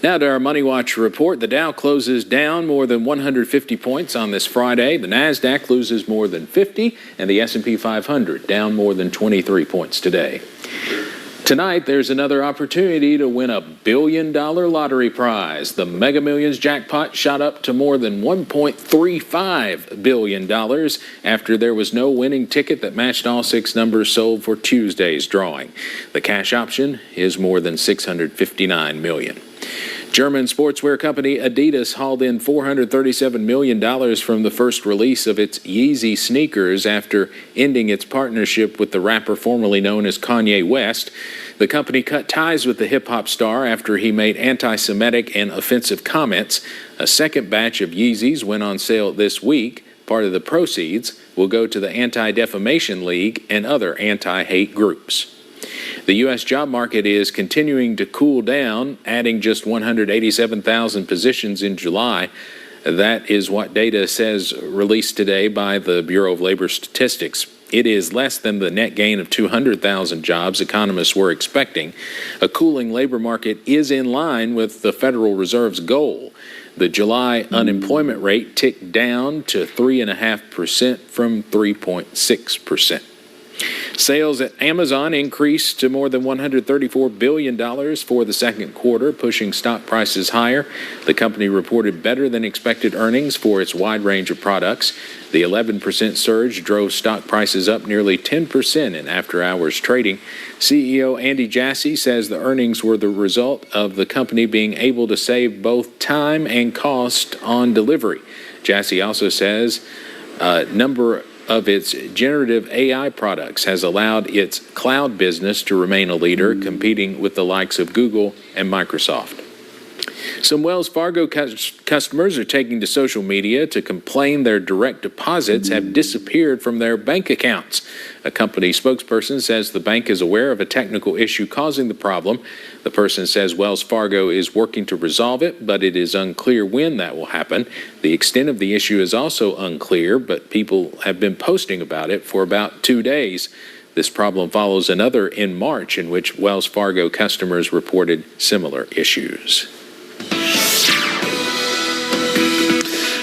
Now to our Money Watch report. The Dow closes down more than 150 points on this Friday. The NASDAQ loses more than 50, and the S&P 500 down more than 23 points today. Tonight, there's another opportunity to win a $1 billion lottery prize. The Mega Millions jackpot shot up to more than $1.35 billion after there was no winning ticket that matched all 6 numbers sold for Tuesday's drawing. The cash option is more than $659 million. German sportswear company Adidas hauled in $437 million from the first release of its Yeezy sneakers after ending its partnership with the rapper formerly known as Kanye West. The company cut ties with the hip-hop star after he made anti-Semitic and offensive comments. A second batch of Yeezys went on sale this week. Part of the proceeds will go to the Anti-Defamation League and other anti-hate groups. The U.S. job market is continuing to cool down, adding just 187,000 positions in July. That is what data says released today by the Bureau of Labor Statistics. It is less than the net gain of 200,000 jobs economists were expecting. A cooling labor market is in line with the Federal Reserve's goal. The July unemployment rate ticked down to 3.5% from 3.6%. Sales at Amazon increased to more than $134 billion for the second quarter, pushing stock prices higher. The company reported better than expected earnings for its wide range of products. The 11% surge drove stock prices up nearly 10% in after-hours trading. CEO Andy Jassy says the earnings were the result of the company being able to save both time and cost on delivery. Jassy also says number of its generative AI products has allowed its cloud business to remain a leader, competing with the likes of Google and Microsoft. Some Wells Fargo customers are taking to social media to complain their direct deposits have disappeared from their bank accounts. A company spokesperson says the bank is aware of a technical issue causing the problem. The person says Wells Fargo is working to resolve it, but it is unclear when that will happen. The extent of the issue is also unclear, but people have been posting about it for about 2 days. This problem follows another in March in which Wells Fargo customers reported similar issues.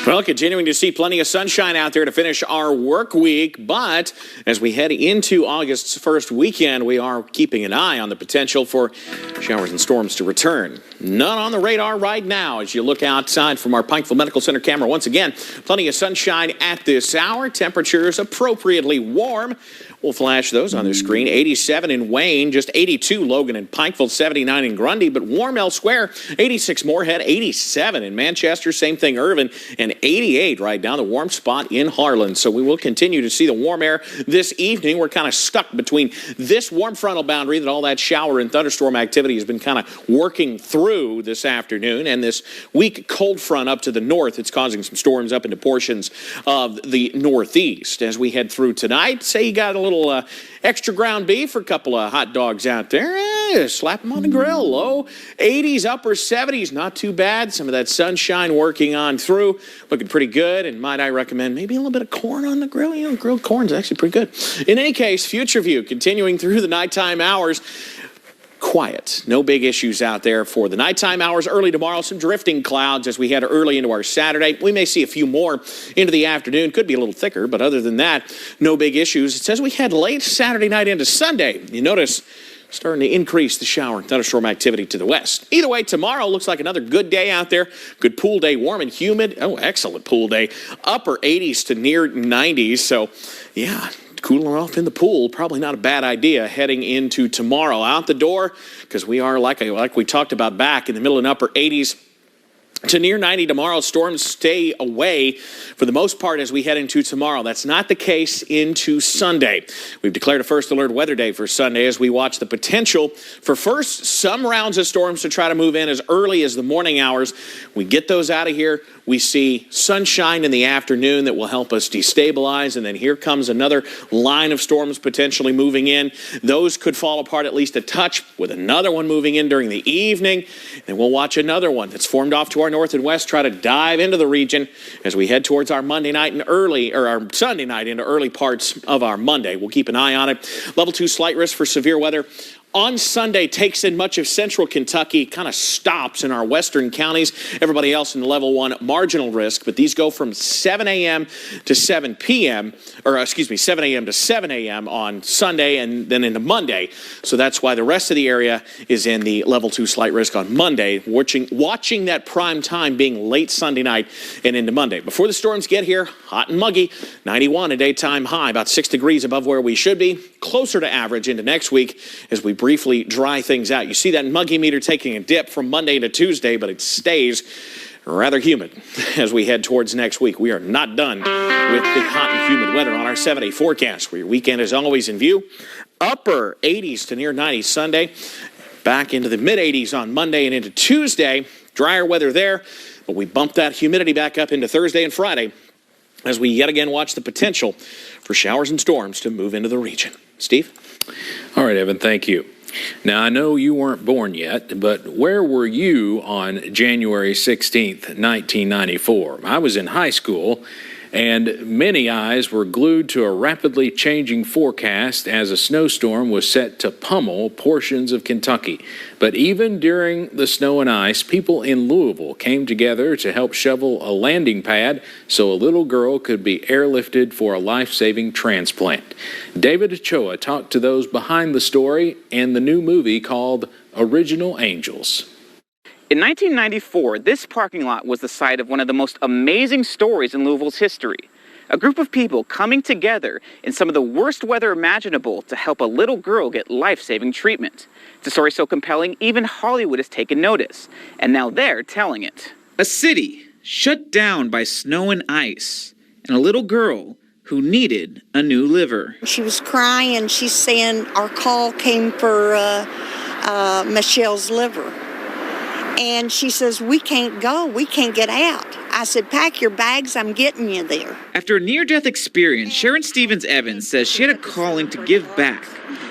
Well, continuing to see plenty of sunshine out there to finish our work week, but as we head into August's first weekend, we are keeping an eye on the potential for showers and storms to return. None on the radar right now as you look outside from our Pikeville Medical Center camera. Once again, plenty of sunshine at this hour. Temperatures appropriately warm. We'll flash those on the screen. 87 in Wayne, just 82 Logan and Pikeville, 79 in Grundy, but warm elsewhere. 86 Moorhead, 87 in Manchester, same thing Irvin, and 88 right down the warm spot in Harlan. So we will continue to see the warm air this evening. We're kind of stuck between this warm frontal boundary that all that shower and thunderstorm activity has been kind of working through this afternoon, and this weak cold front up to the north. It's causing some storms up into portions of the northeast. As we head through tonight, say you got a little extra ground beef or a couple of hot dogs out there, slap them on the grill. Low 80s, upper 70s, not too bad. Some of that sunshine working on through, looking pretty good. And might I recommend maybe a little bit of corn on the grill? You know, grilled corn's actually pretty good. In any case, future view continuing through the nighttime hours. Quiet. No big issues out there for the nighttime hours. Early tomorrow, some drifting clouds as we head early into our Saturday. We may see a few more into the afternoon. Could be a little thicker, but other than that, no big issues. It says we head late Saturday night into Sunday. You notice starting to increase the shower and thunderstorm activity to the west. Either way, tomorrow looks like another good day out there. Good pool day, warm and humid. Oh, excellent pool day. Upper 80s to near 90s. So, yeah, cooling off in the pool, probably not a bad idea heading into tomorrow. Out the door, because we are, like we talked about, back in the middle and upper 80s to near 90 tomorrow. Storms stay away for the most part as we head into tomorrow. That's not the case into Sunday. We've declared a first alert weather day for Sunday as we watch the potential for first some rounds of storms to try to move in as early as the morning hours. We get those out of here. We see sunshine in the afternoon that will help us destabilize, and then here comes another line of storms potentially moving in. Those could fall apart at least a touch, with another one moving in during the evening. And we'll watch another one that's formed off to our north and west try to dive into the region as we head towards our Monday night and our Sunday night into early parts of our Monday. We'll keep an eye on it. Level 2 slight risk for severe weather on Sunday takes in much of central Kentucky, kind of stops in our western counties. Everybody else in the level 1 marginal risk, but these go from 7 a.m. to 7 p.m., 7 a.m. to 7 a.m. on Sunday and then into Monday. So that's why the rest of the area is in the level 2 slight risk on Monday, watching that prime time being late Sunday night and into Monday. Before the storms get here, hot and muggy, 91 a daytime high, about 6 degrees above where we should be, closer to average into next week as we briefly dry things out. You see that muggy meter taking a dip from Monday to Tuesday, but it stays rather humid as we head towards next week. We are not done with the hot and humid weather on our 7-day forecast, where your weekend is always in view. Upper 80s to near 90s Sunday, back into the mid 80s on Monday and into Tuesday. Drier weather there, but we bump that humidity back up into Thursday and Friday as we yet again watch the potential for showers and storms to move into the region. Steve? All right, Evan, thank you. Now, I know you weren't born yet, but where were you on January 16th, 1994? I was in high school, and many eyes were glued to a rapidly changing forecast as a snowstorm was set to pummel portions of Kentucky. But even during the snow and ice, people in Louisville came together to help shovel a landing pad so a little girl could be airlifted for a life-saving transplant. David Ochoa talked to those behind the story and the new movie called Original Angels. In 1994, this parking lot was the site of one of the most amazing stories in Louisville's history. A group of people coming together in some of the worst weather imaginable to help a little girl get life-saving treatment. It's a story so compelling, even Hollywood has taken notice, and now they're telling it. A city shut down by snow and ice, and a little girl who needed a new liver. She was crying. She's saying our call came for Michelle's liver. And she says, we can't go, we can't get out. I said, pack your bags, I'm getting you there. After a near-death experience, Sharon Stevens-Evans says she had a calling to give back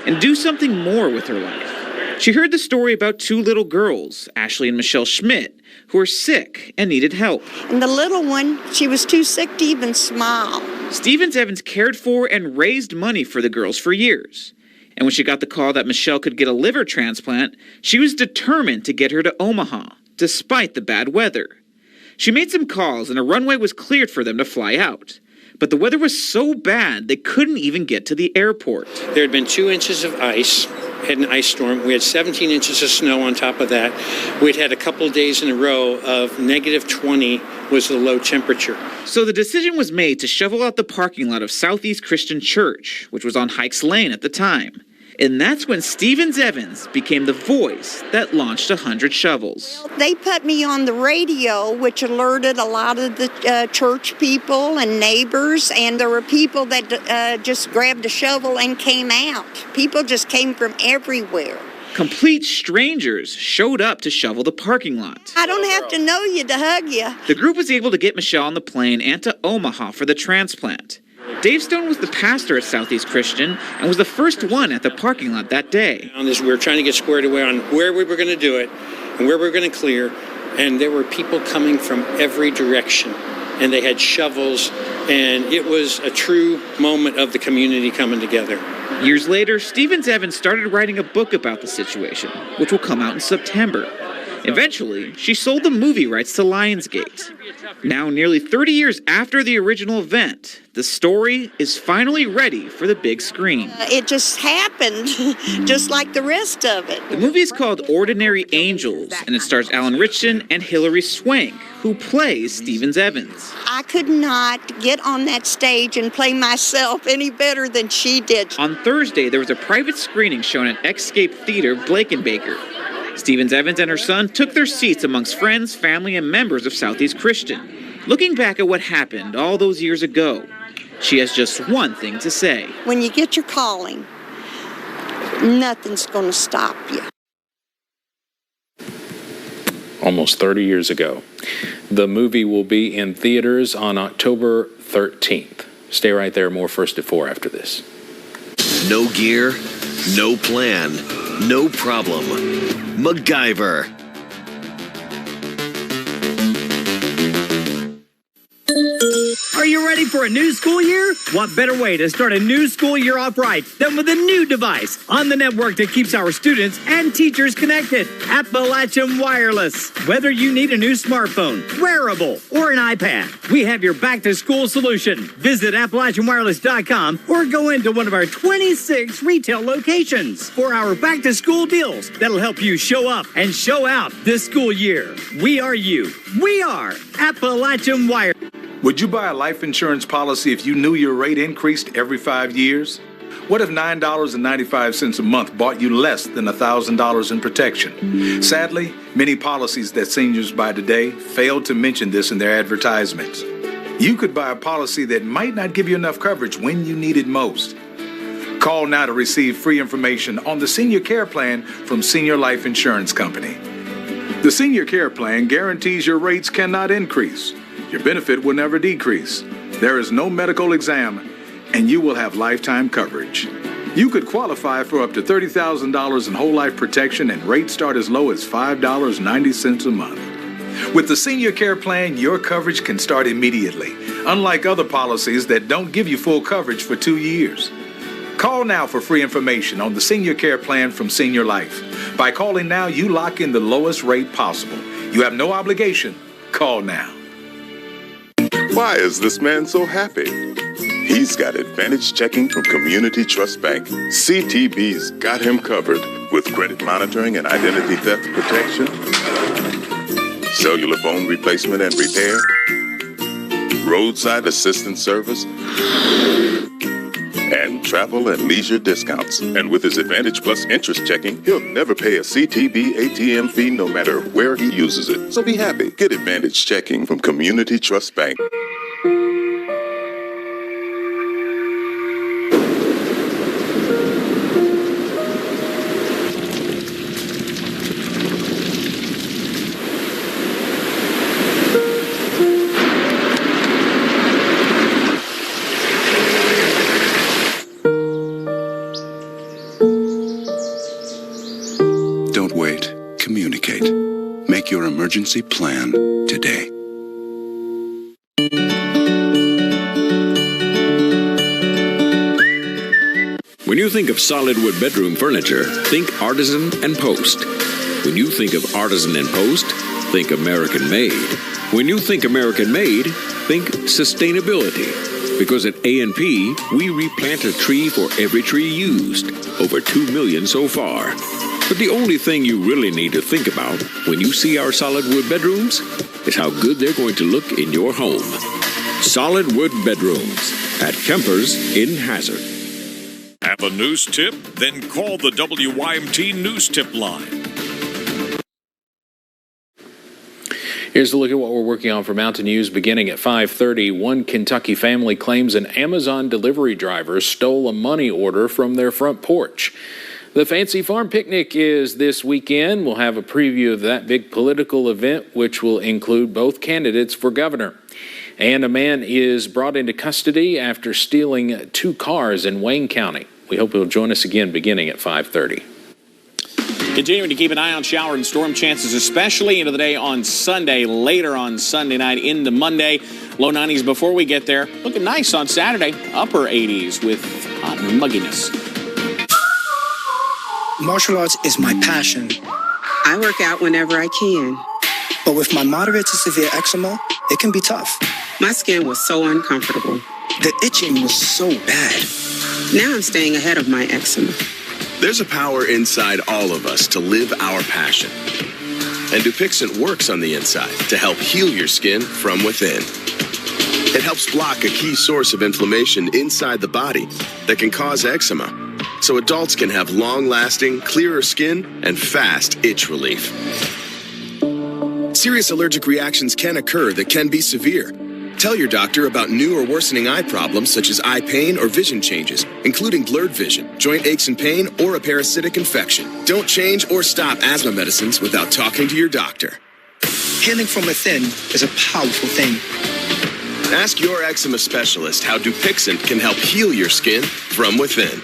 and do something more with her life. She heard the story about 2 little girls, Ashley and Michelle Schmidt, who were sick and needed help. And the little one, she was too sick to even smile. Stevens-Evans cared for and raised money for the girls for years. And when she got the call that Michelle could get a liver transplant, she was determined to get her to Omaha, despite the bad weather. She made some calls and a runway was cleared for them to fly out. But the weather was so bad they couldn't even get to the airport. There had been 2 inches of ice had an ice storm. We had 17 inches of snow on top of that. We'd had a couple of days in a row of negative 20 was the low temperature. So the decision was made to shovel out the parking lot of Southeast Christian Church, which was on Hikes Lane at the time. And that's when Stevens Evans became the voice that launched 100 shovels. They put me on the radio, which alerted a lot of the church people and neighbors, and there were people that just grabbed a shovel and came out. People just came from everywhere. Complete strangers showed up to shovel the parking lot. I don't have to know you to hug you. The group was able to get Michelle on the plane and to Omaha for the transplant. Dave Stone was the pastor at Southeast Christian and was the first one at the parking lot that day. As we were trying to get squared away on where we were going to do it and where we were going to clear, and there were people coming from every direction, and they had shovels, and it was a true moment of the community coming together. Years later, Stevens Evans started writing a book about the situation, which will come out in September. Eventually, she sold the movie rights to Lionsgate. Now, nearly 30 years after the original event, the story is finally ready for the big screen. It just happened, just like the rest of it. The movie is called Ordinary Angels, and it stars Alan Ritchson and Hilary Swank, who plays Stevens Evans. I could not get on that stage and play myself any better than she did. On Thursday, there was a private screening shown at Escape Theater, Blakenbaker. Stevens Evans and her son took their seats amongst friends, family, and members of Southeast Christian. Looking back at what happened all those years ago, she has just one thing to say. When you get your calling, nothing's going to stop you. Almost 30 years ago. The movie will be in theaters on October 13th. Stay right there. More First at 4 after this. No gear, no plan, no problem. MacGyver. Are you ready for a new school year? What better way to start a new school year off right than with a new device on the network that keeps our students and teachers connected? Appalachian Wireless. Whether you need a new smartphone, wearable, or an iPad, we have your back-to-school solution. Visit AppalachianWireless.com or go into one of our 26 retail locations for our back-to-school deals that'll help you show up and show out this school year. We are you. We are Appalachian Wireless. Would you buy a life insurance policy if you knew your rate increased every 5 years? What if $9.95 a month bought you less than $1,000 in protection? Sadly, many policies that seniors buy today fail to mention this in their advertisements. You could buy a policy that might not give you enough coverage when you need it most. Call now to receive free information on the Senior Care Plan from Senior Life Insurance Company. The Senior Care Plan guarantees your rates cannot increase. Your benefit will never decrease. There is no medical exam, and you will have lifetime coverage. You could qualify for up to $30,000 in whole life protection, and rates start as low as $5.90 a month. With the Senior Care Plan, your coverage can start immediately, unlike other policies that don't give you full coverage for 2 years. Call now for free information on the Senior Care Plan from Senior Life. By calling now, you lock in the lowest rate possible. You have no obligation. Call now. Why is this man so happy? He's got Advantage Checking from Community Trust Bank. CTB's got him covered with credit monitoring and identity theft protection, cellular phone replacement and repair, roadside assistance service, and travel and leisure discounts. And with his Advantage Plus interest checking, he'll never pay a CTB ATM fee no matter where he uses it. So be happy. Get Advantage Checking from Community Trust Bank. Don't wait. Communicate. Make your emergency plan today. When you think of solid wood bedroom furniture, think Artisan and Post. When you think of Artisan and Post, think American made. When you think American made, think sustainability. Because at A&P, we replant a tree for every tree used. Over 2 million so far. But the only thing you really need to think about when you see our solid wood bedrooms is how good they're going to look in your home. Solid wood bedrooms at Kemper's in Hazard. Have a news tip? Then call the WYMT News Tip line. Here's a look at what we're working on for Mountain News beginning at 5:30. One Kentucky family claims an Amazon delivery driver stole a money order from their front porch. The Fancy Farm Picnic is this weekend. We'll have a preview of that big political event, which will include both candidates for governor. And a man is brought into custody after stealing 2 cars in Wayne County. We hope you'll join us again beginning at 5:30. Continuing to keep an eye on shower and storm chances, especially into the day on Sunday, later on Sunday night into Monday. Low 90s before we get there. Looking nice on Saturday. Upper 80s with hot mugginess. Martial arts is my passion. I work out whenever I can. But with my moderate to severe eczema, it can be tough. My skin was so uncomfortable. The itching was so bad. Now I'm staying ahead of my eczema. There's a power inside all of us to live our passion. And Dupixent works on the inside to help heal your skin from within. It helps block a key source of inflammation inside the body that can cause eczema, so adults can have long-lasting, clearer skin and fast itch relief. Serious allergic reactions can occur that can be severe. Tell your doctor about new or worsening eye problems such as eye pain or vision changes, including blurred vision, joint aches and pain, or a parasitic infection. Don't change or stop asthma medicines without talking to your doctor. Healing from within is a powerful thing. Ask your eczema specialist how Dupixent can help heal your skin from within.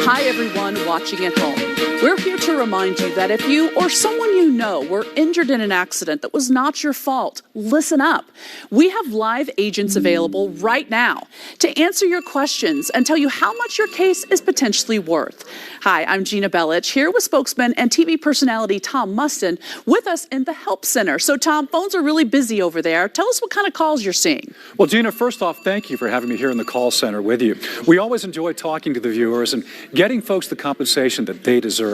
Hi, everyone watching at home. We're here to remind you that if you or someone you know were injured in an accident that was not your fault, listen up. We have live agents available right now to answer your questions and tell you how much your case is potentially worth. Hi, I'm Gina Bellich, here with spokesman and TV personality Tom Mustin with us in the Help Center. So, Tom, phones are really busy over there. Tell us what kind of calls you're seeing. Well, Gina, first off, thank you for having me here in the call center with you. We always enjoy talking to the viewers and getting folks the compensation that they deserve.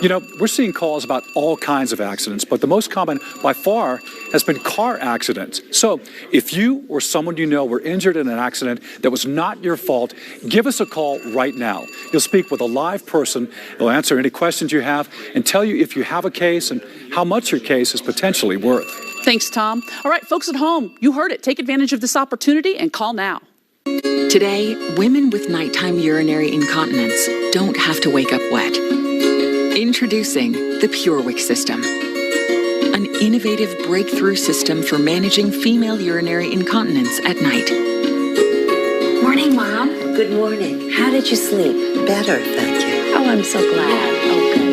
You know, we're seeing calls about all kinds of accidents, but the most common by far has been car accidents. So if you or someone you know were injured in an accident that was not your fault, give us a call right now. You'll speak with a live person. They'll answer any questions you have and tell you if you have a case and how much your case is potentially worth. Thanks, Tom. All right, folks at home, you heard it. Take advantage of this opportunity and call now. Today, women with nighttime urinary incontinence don't have to wake up wet. Introducing the PureWick system, an innovative breakthrough system for managing female urinary incontinence at night. Morning, Mom. Good morning. How did you sleep? Better, thank you. Oh, I'm so glad. Oh, good.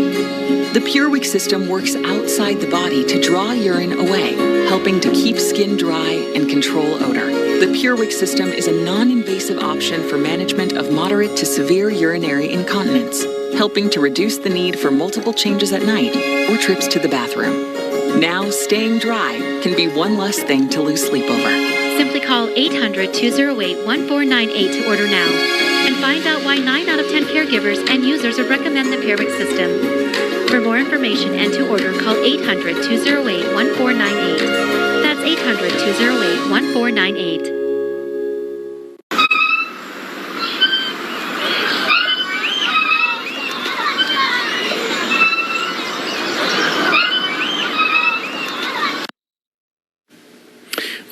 The PureWick system works outside the body to draw urine away, helping to keep skin dry and control odor. The PureWick system is a non-invasive option for management of moderate to severe urinary incontinence, helping to reduce the need for multiple changes at night or trips to the bathroom. Now, staying dry can be one less thing to lose sleep over. Simply call 800-208-1498 to order now and find out why 9 out of 10 caregivers and users would recommend the PureWick system. For more information and to order, call 800-208-1498. That's 800-208-1498.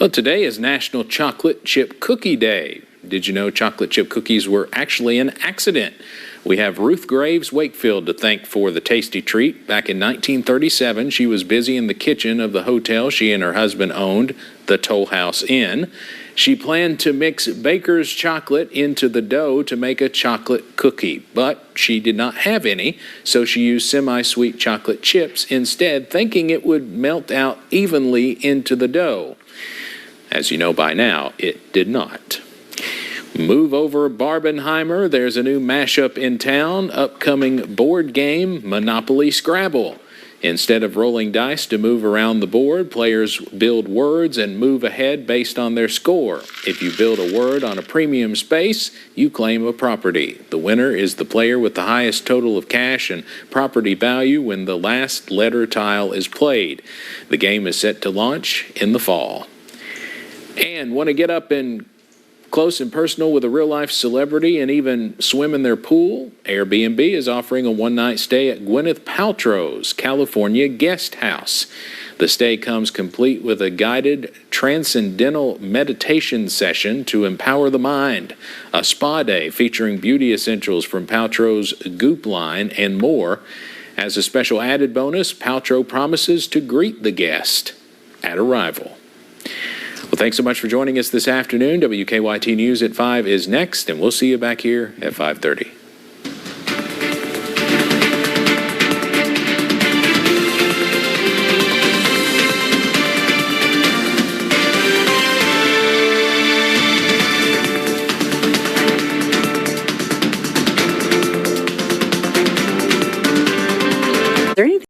Well, today is National Chocolate Chip Cookie Day. Did you know chocolate chip cookies were actually an accident? We have Ruth Graves Wakefield to thank for the tasty treat. Back in 1937, she was busy in the kitchen of the hotel she and her husband owned, the Toll House Inn. She planned to mix baker's chocolate into the dough to make a chocolate cookie, but she did not have any, so she used semi-sweet chocolate chips instead, thinking it would melt out evenly into the dough. As you know by now, it did not. Move over Barbenheimer. There's a new mashup in town, upcoming board game, Monopoly Scrabble. Instead of rolling dice to move around the board, players build words and move ahead based on their score. If you build a word on a premium space, you claim a property. The winner is the player with the highest total of cash and property value when the last letter tile is played. The game is set to launch in the fall. And want to get up and close and personal with a real-life celebrity and even swim in their pool? Airbnb is offering a one-night stay at Gwyneth Paltrow's California guest house. The stay comes complete with a guided transcendental meditation session to empower the mind, a spa day featuring beauty essentials from Paltrow's Goop line, and more. As a special added bonus, Paltrow promises to greet the guest at arrival. Well, thanks so much for joining us this afternoon. WKYT News at 5 is next, and we'll see you back here at 5:30.